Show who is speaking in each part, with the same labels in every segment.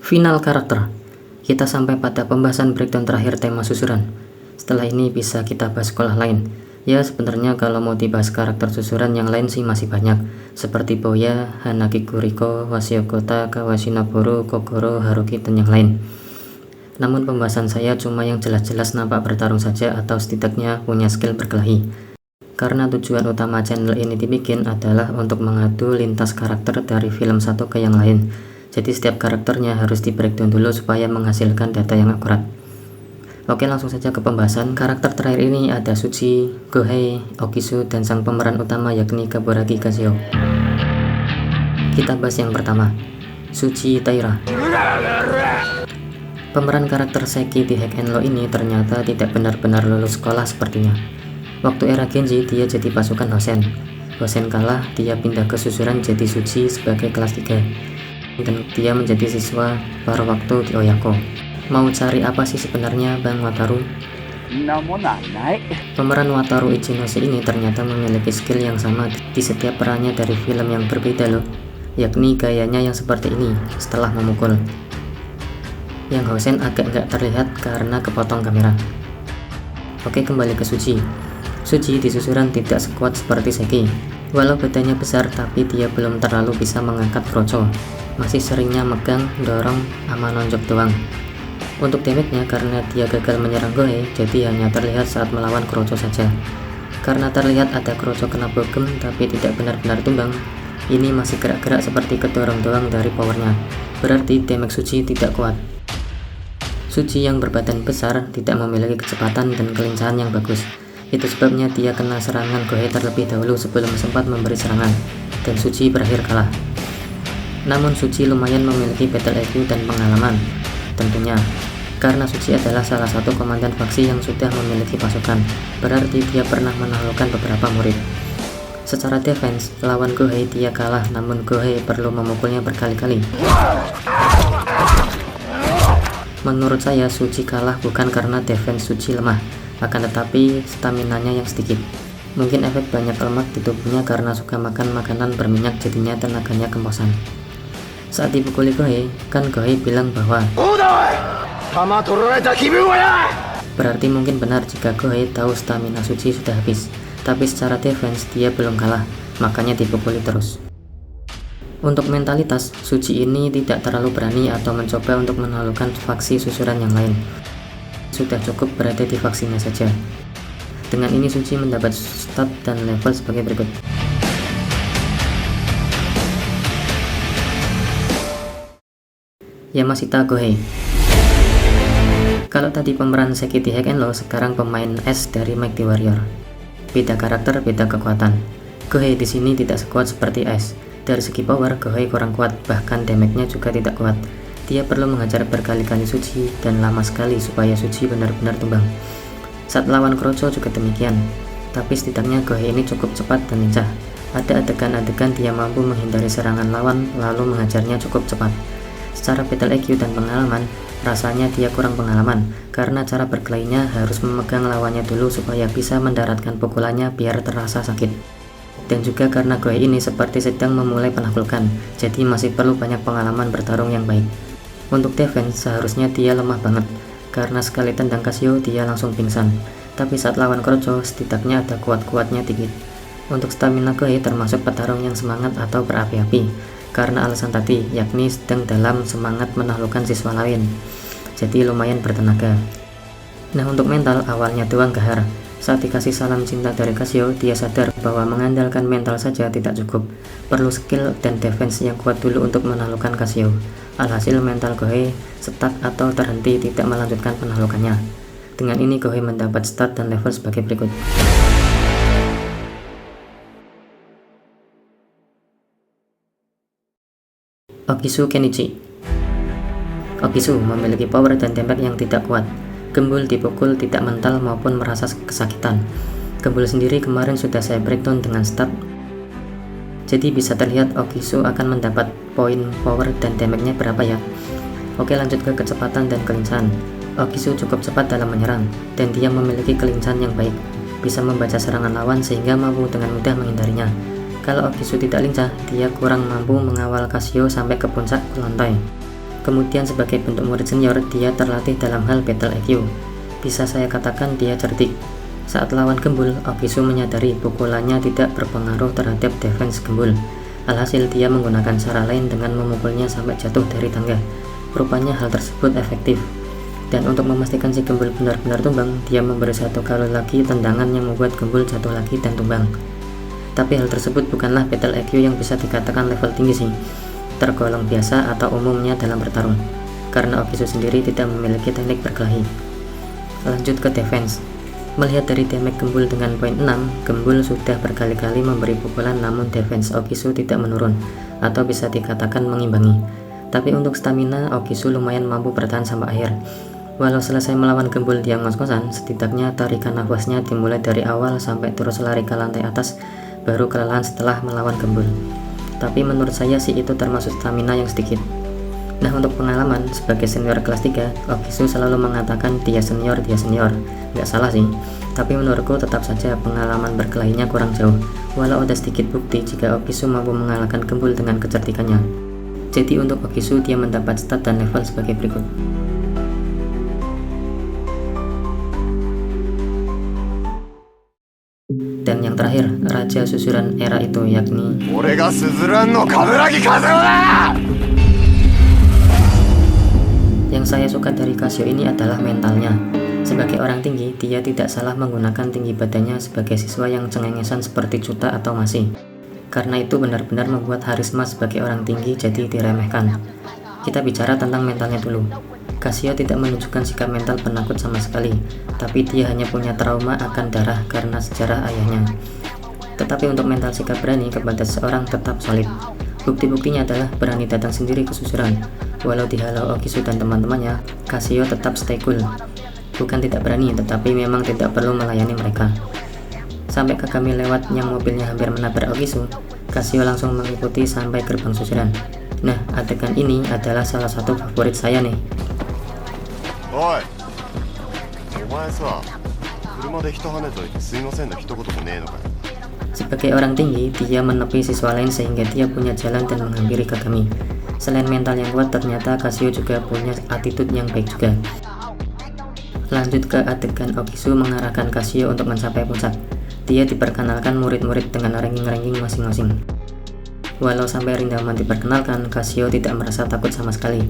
Speaker 1: Final karakter. Kita sampai pada pembahasan breakdown terakhir tema susuran. Setelah ini bisa kita bahas sekolah lain. Ya sebenarnya kalau mau dibahas karakter susuran yang lain sih masih banyak, seperti Boya, Hanaki Kuriko, Wasiokota, Kawashinoboro, Kogoro, Haruki, dan yang lain. Namun pembahasan saya cuma yang jelas-jelas nampak bertarung saja atau setidaknya punya skill berkelahi. Karena tujuan utama channel ini dibikin adalah untuk mengadu lintas karakter dari film satu ke yang lain. Jadi setiap karakternya harus di breakdown dulu supaya menghasilkan data yang akurat. Oke, langsung saja ke pembahasan. Karakter terakhir ini ada Suchi, Gohei, Okisu, dan sang pemeran utama yakni Kaburagi Kazio. Kita bahas yang pertama, Suchi Taira. Pemeran karakter Seki di Hack and Law ini ternyata tidak benar-benar lulus sekolah sepertinya. Waktu era Genji dia jadi pasukan Hosen. Hosen kalah, dia pindah ke susuran jadi Suchi sebagai kelas 3. Dan dia menjadi siswa paruh waktu di Oyako. Mau cari apa sih sebenarnya Bang Wataru? Pemeran Wataru Ichinose ini ternyata memiliki skill yang sama di setiap perannya dari film yang berbeda loh, yakni gayanya yang seperti ini setelah memukul. Yang Hosen agak nggak terlihat karena kepotong kamera. Oke, kembali ke Suchi. Suchi di susuran tidak sekuat seperti Seki. Walau badannya besar tapi dia belum terlalu bisa mengangkat kroco. Masih seringnya megang, dorong, sama nonjok doang. Untuk damage-nya karena dia gagal menyerang Gohei, jadi hanya terlihat saat melawan Kroco saja. Karena terlihat ada Kroco kena bogem tapi tidak benar-benar tumbang, ini masih gerak-gerak seperti kedorong doang dari powernya. Berarti damage Suchi tidak kuat. Suchi yang berbadan besar tidak memiliki kecepatan dan kelincahan yang bagus. Itu sebabnya dia kena serangan Gohei terlebih dahulu sebelum sempat memberi serangan, dan Suchi berakhir kalah. Namun Suchi lumayan memiliki battle IQ dan pengalaman, tentunya. Karena Suchi adalah salah satu komandan faksi yang sudah memiliki pasukan, berarti dia pernah menaklukkan beberapa murid. Secara defense, lawan Gohei dia kalah, namun Gohei perlu memukulnya berkali-kali. Menurut saya Suchi kalah bukan karena defense Suchi lemah, akan tetapi staminanya yang sedikit. Mungkin efek banyak lemak di tubuhnya karena suka makan makanan berminyak jadinya tenaganya kemposan. Saat dipukuli Gohei, kan Gohei bilang bahwa berarti mungkin benar jika Gohei tahu stamina Suchi sudah habis, tapi secara defense dia belum kalah, makanya dipukuli terus. Untuk mentalitas, Suchi ini tidak terlalu berani atau mencoba untuk menaklukkan faksi susuran yang lain. Sudah cukup berada di faksinya saja. Dengan ini Suchi mendapat stat dan level sebagai berikut. Yamashita Gohei. Kalau tadi pemeran Seki di Hack and Law, sekarang pemain S dari Mighty Warrior. Beda karakter, beda kekuatan. Gohei di sini tidak sekuat seperti S. Dari segi power, Gohei kurang kuat, bahkan damage-nya juga tidak kuat. Dia perlu menghajar berkali-kali Suchi dan lama sekali supaya Suchi benar-benar tumbang. Saat lawan Kroco juga demikian. Tapi setidaknya Gohei ini cukup cepat dan lincah. Ada adegan-adegan dia mampu menghindari serangan lawan lalu menghajarnya cukup cepat. Secara battle IQ dan pengalaman, rasanya dia kurang pengalaman karena cara berkelahinya harus memegang lawannya dulu supaya bisa mendaratkan pukulannya biar terasa sakit. Dan juga karena Gohei ini seperti sedang memulai penaklukan, jadi masih perlu banyak pengalaman bertarung yang baik. Untuk defense seharusnya dia lemah banget, karena sekali tendang Casio dia langsung pingsan. Tapi saat lawan Kroco setidaknya ada kuat-kuatnya dikit. Untuk stamina Gohei termasuk petarung yang semangat atau berapi-api. Karena alasan tadi, yakni sedang dalam semangat menaklukkan siswa lain, jadi lumayan bertenaga. Nah, untuk mental awalnya doang gahar. Saat dikasih salam cinta dari Casio, dia sadar bahwa mengandalkan mental saja tidak cukup, perlu skill dan defense yang kuat dulu untuk menaklukkan Casio. Alhasil mental Gohei stuck atau terhenti tidak melanjutkan penaklukannya. Dengan ini Gohei mendapat stat dan level sebagai berikut. Okisu Kenichi. Okisu memiliki power dan damage yang tidak kuat. Gembul dipukul tidak mental maupun merasa kesakitan. Gembul sendiri kemarin sudah saya breakdown dengan stat. Jadi bisa terlihat Okisu akan mendapat poin power dan damage-nya berapa ya. Oke, lanjut ke kecepatan dan kelincahan. Okisu cukup cepat dalam menyerang, dan dia memiliki kelincahan yang baik. Bisa membaca serangan lawan sehingga mampu dengan mudah menghindarinya. Kalau Okisu tidak lincah, dia kurang mampu mengawal Casio sampai ke puncak lantai. Kemudian sebagai bentuk murid senior, dia terlatih dalam hal battle IQ. Bisa saya katakan dia cerdik. Saat lawan gembul, Ogisu menyadari pukulannya tidak berpengaruh terhadap defense gembul. Alhasil dia menggunakan cara lain dengan memukulnya sampai jatuh dari tangga. Rupanya hal tersebut efektif. Dan untuk memastikan si gembul benar-benar tumbang, dia memberi satu kali lagi tendangan yang membuat gembul jatuh lagi dan tumbang. Tapi hal tersebut bukanlah battle IQ yang bisa dikatakan level tinggi sih, tergolong biasa atau umumnya dalam bertarung, karena Ogisu sendiri tidak memiliki teknik berkelahi. Lanjut ke defense. Melihat dari damage gembul dengan poin 6, gembul sudah berkali-kali memberi pukulan namun defense Ogisu tidak menurun, atau bisa dikatakan mengimbangi. Tapi untuk stamina, Ogisu lumayan mampu bertahan sampai akhir. Walau selesai melawan gembul dia ngos-ngosan, setidaknya tarikan nafasnya dimulai dari awal sampai terus lari ke lantai atas, baru kelelahan setelah melawan gembul. Tapi menurut saya sih itu termasuk stamina yang sedikit. Nah, untuk pengalaman, sebagai senior kelas 3, Ogisu selalu mengatakan dia senior. Nggak salah sih, tapi menurutku tetap saja pengalaman berkelahinya kurang jauh, walau ada sedikit bukti jika Ogisu mampu mengalahkan gembul dengan kecerdikannya. Jadi untuk Ogisu, dia mendapat stat dan level sebagai berikut. Dan yang terakhir, raja susuran era itu yakni yang saya suka dari Kasio ini adalah mentalnya. Sebagai orang tinggi, dia tidak salah menggunakan tinggi badannya sebagai siswa yang cengengesan seperti Cuta atau Masi. Karena itu benar-benar membuat Harisma sebagai orang tinggi jadi diremehkan. Kita bicara tentang mentalnya dulu. Kasio tidak menunjukkan sikap mental penakut sama sekali, tapi dia hanya punya trauma akan darah karena sejarah ayahnya. Tetapi untuk mental sikap berani kepada seseorang tetap solid. Bukti-buktinya adalah berani datang sendiri ke susuran. Walau dihalau Ogisu dan teman-temannya, Kasio tetap stay cool. Bukan tidak berani, tetapi memang tidak perlu melayani mereka. Sampai Kagami lewat yang mobilnya hampir menabrak Ogisu, Kasio langsung mengikuti sampai gerbang susuran. Nah, adegan ini adalah salah satu favorit saya nih. Oi, omae sa, kuruma de hito haneta ite sumimasen no hitogoto mo nee no ka? Sebagai orang tinggi, dia menepi siswa lain sehingga dia punya jalan dan menghampiri Kagami. Selain mental yang kuat, ternyata Kasio juga punya attitude yang baik juga. Lanjut ke adegan Ogisu mengarahkan Kasio untuk mencapai puncak. Dia diperkenalkan murid-murid dengan ranking-ranking masing-masing. Walau sampai Rindaman diperkenalkan, Kasio tidak merasa takut sama sekali.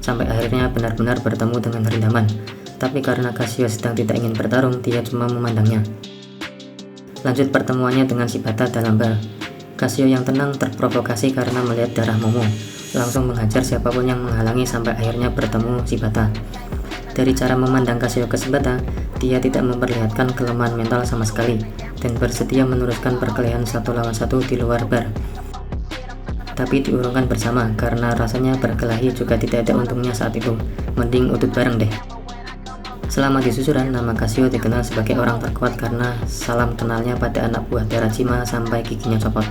Speaker 1: Sampai akhirnya benar-benar bertemu dengan Rindaman. Tapi karena Kasio sedang tidak ingin bertarung, dia cuma memandangnya. Lanjut pertemuannya dengan Shibata dalam bar. Kasio yang tenang terprovokasi karena melihat darah Momo, langsung menghajar siapapun yang menghalangi sampai akhirnya bertemu Shibata. Dari cara memandang Kasio ke Shibata, dia tidak memperlihatkan kelemahan mental sama sekali dan bersedia meneruskan perkelahian 1 lawan 1 di luar bar. Tapi diurungkan bersama karena rasanya berkelahi juga tidak ada untungnya saat itu. Mending udut bareng deh. Selama di susuran, nama Kasio dikenal sebagai orang terkuat karena salam kenalnya pada anak buah Terajima sampai giginya copot.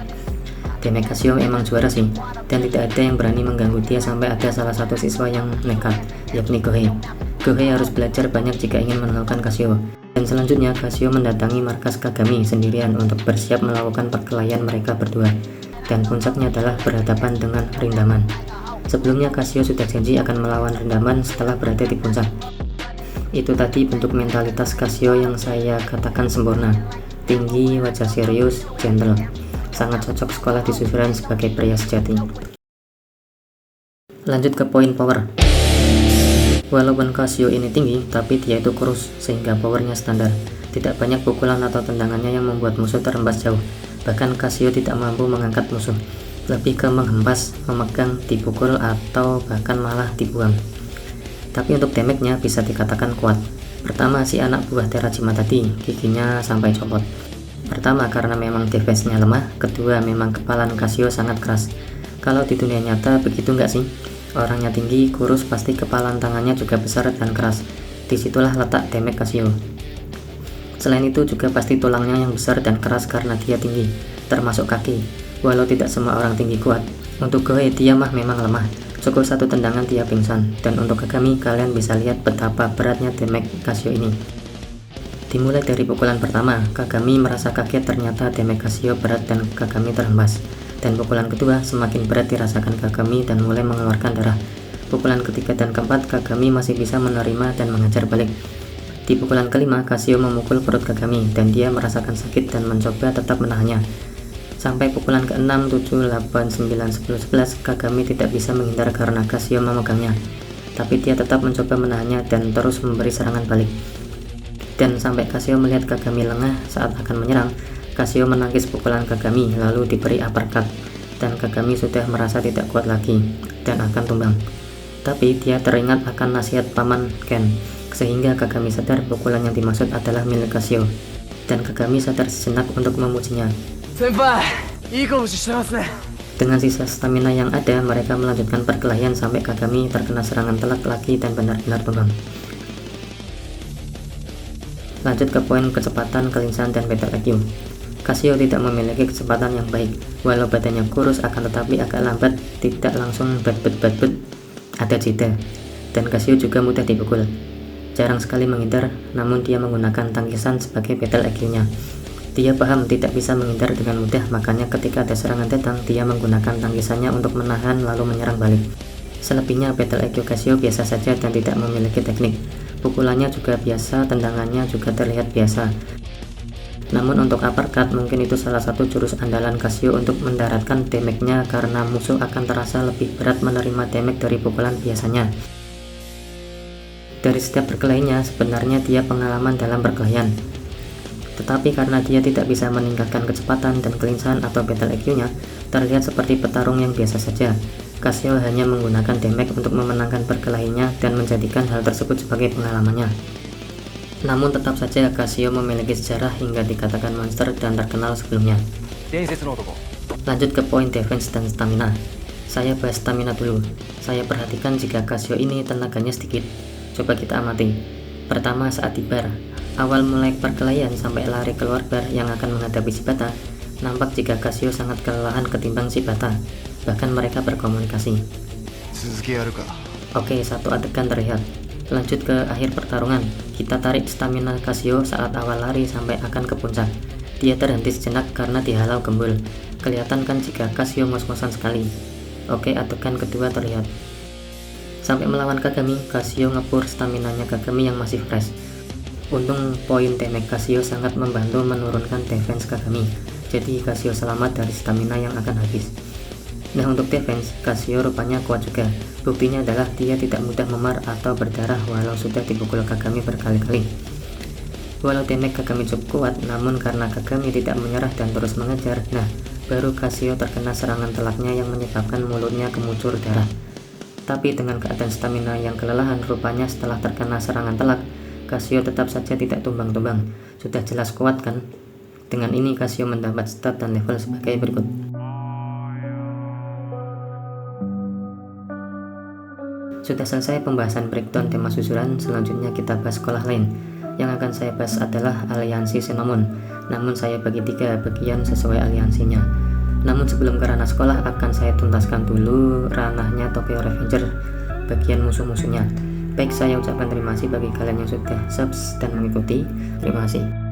Speaker 1: Damage Kasio emang juara sih, dan tidak ada yang berani mengganggu dia sampai ada salah satu siswa yang nekat, yakni Gohei. Gohei harus belajar banyak jika ingin menemukan Kasio. Dan selanjutnya, Kasio mendatangi markas Kagami sendirian untuk bersiap melakukan perkelahian mereka berdua. Dan puncaknya adalah berhadapan dengan Rindaman. Sebelumnya Kasio sudah janji akan melawan Rindaman setelah berada di puncak. Itu tadi bentuk mentalitas Kasio yang saya katakan sempurna. Tinggi, wajah serius, gentle. Sangat cocok sekolah di susuran sebagai pria sejati. Lanjut ke poin power. Walaupun Kasio ini tinggi, tapi dia itu kurus, sehingga powernya standar. Tidak banyak pukulan atau tendangannya yang membuat musuh terhempas jauh. Bahkan Kasio tidak mampu mengangkat musuh. Lebih ke menghempas, memegang, dipukul, atau bahkan malah dibuang. Tapi untuk damage-nya bisa dikatakan kuat. Pertama, si anak buah Terajima tadi, giginya sampai copot. Pertama, karena memang defense-nya lemah. Kedua, memang kepalan Kasio sangat keras. Kalau di dunia nyata begitu nggak sih? Orangnya tinggi, kurus, pasti kepalan tangannya juga besar dan keras. Disitulah letak damage Kasio. Selain itu juga pasti tulangnya yang besar dan keras karena dia tinggi, termasuk kaki. Walau tidak semua orang tinggi kuat. Untuk Gohei, dia memang lemah. Cukup satu tendangan dia pingsan. Dan untuk Kagami, kalian bisa lihat betapa beratnya damage Kasio ini. Dimulai dari pukulan pertama, Kagami merasa kaget ternyata damage Kasio berat dan Kagami terhempas. Dan pukulan kedua semakin berat dirasakan Kagami dan mulai mengeluarkan darah. pukulan ketiga dan keempat, Kagami masih bisa menerima dan mengajar balik. Di pukulan kelima, Casio memukul perut Kagami dan dia merasakan sakit dan mencoba tetap menahannya. Sampai pukulan ke-6, 7, 8, 9, 10, 11, Kagami tidak bisa menghindar karena Casio memegangnya. Tapi dia tetap mencoba menahannya dan terus memberi serangan balik. Dan sampai Casio melihat Kagami lengah saat akan menyerang, Casio menangkis pukulan Kagami lalu diberi uppercut. Dan Kagami sudah merasa tidak kuat lagi dan akan tumbang. Tapi dia teringat akan nasihat paman Ken, sehingga Kagami sadar pukulan yang dimaksud adalah milik Casio. Dan Kagami sadar sejenak untuk memujinya. Dengan sisa stamina yang ada, mereka melanjutkan perkelahian sampai Kagami terkena serangan telak lagi dan benar-benar tumbang. Lanjut ke poin kecepatan, kelincahan, dan battle IQ. Casio tidak memiliki kecepatan yang baik. Walau badannya kurus akan tetapi agak lambat, tidak langsung bat-bat, ada jeda. Dan Casio juga mudah dipukul. Jarang sekali menghindar, namun dia menggunakan tangkisan sebagai battle IQ-nya. Dia paham tidak bisa menghindar dengan mudah, makanya ketika ada serangan datang, dia menggunakan tangkisannya untuk menahan lalu menyerang balik. Selebihnya battle IQ Casio biasa saja dan tidak memiliki teknik. Pukulannya juga biasa, tendangannya juga terlihat biasa. Namun untuk uppercut, mungkin itu salah satu jurus andalan Casio untuk mendaratkan damage-nya karena musuh akan terasa lebih berat menerima damage dari pukulan biasanya. Dari setiap perkelahiannya, sebenarnya dia pengalaman dalam perkelahian. Tetapi karena dia tidak bisa meningkatkan kecepatan dan kelincahan atau battle IQ-nya, terlihat seperti petarung yang biasa saja. Casio hanya menggunakan damage untuk memenangkan perkelahiannya dan menjadikan hal tersebut sebagai pengalamannya. Namun tetap saja Casio memiliki sejarah hingga dikatakan monster dan terkenal sebelumnya. Lanjut ke poin defense dan stamina. Saya bahas stamina dulu. Saya perhatikan jika Casio ini tenaganya sedikit. Coba kita amati. Pertama, saat dibar. Awal mulai perkelahian sampai lari keluar bar yang akan menghadapi Shibata, nampak jika Casio sangat kelelahan ketimbang Shibata. Bahkan mereka berkomunikasi. Oke, satu adegan terlihat. Lanjut ke akhir pertarungan. Kita tarik stamina Casio saat awal lari sampai akan ke puncak. Dia terhenti sejenak karena dihalau gembul. Kelihatan kan jika Casio ngos-ngosan sekali. Oke, adegan kedua terlihat. Sampai melawan Kagami, Casio ngepur staminanya Kagami yang masih fresh. Untung poin damage Casio sangat membantu menurunkan defense Kagami, jadi Casio selamat dari stamina yang akan habis. Nah, untuk defense, Casio rupanya kuat juga. Buktinya adalah dia tidak mudah memar atau berdarah walau sudah dipukul Kagami berkali-kali. Walau damage Kagami cukup kuat, namun karena Kagami tidak menyerah dan terus mengejar, nah, baru Casio terkena serangan telaknya yang menyebabkan mulutnya kemucur darah. Tapi dengan keadaan stamina yang kelelahan, rupanya setelah terkena serangan telak, Casio tetap saja tidak tumbang-tumbang. Sudah jelas kuat kan? Dengan ini Casio mendapat stat dan level sebagai berikut. Sudah selesai pembahasan breakdown tema susulan, selanjutnya kita bahas sekolah lain. Yang akan saya bahas adalah aliansi Senmon. Namun saya bagi 3 bagian sesuai aliansinya. Namun sebelum ke ranah sekolah, akan saya tuntaskan dulu ranahnya Tokyo Revenger bagian musuh-musuhnya. Baik, saya ucapkan terima kasih bagi kalian yang sudah subs dan mengikuti. Terima kasih.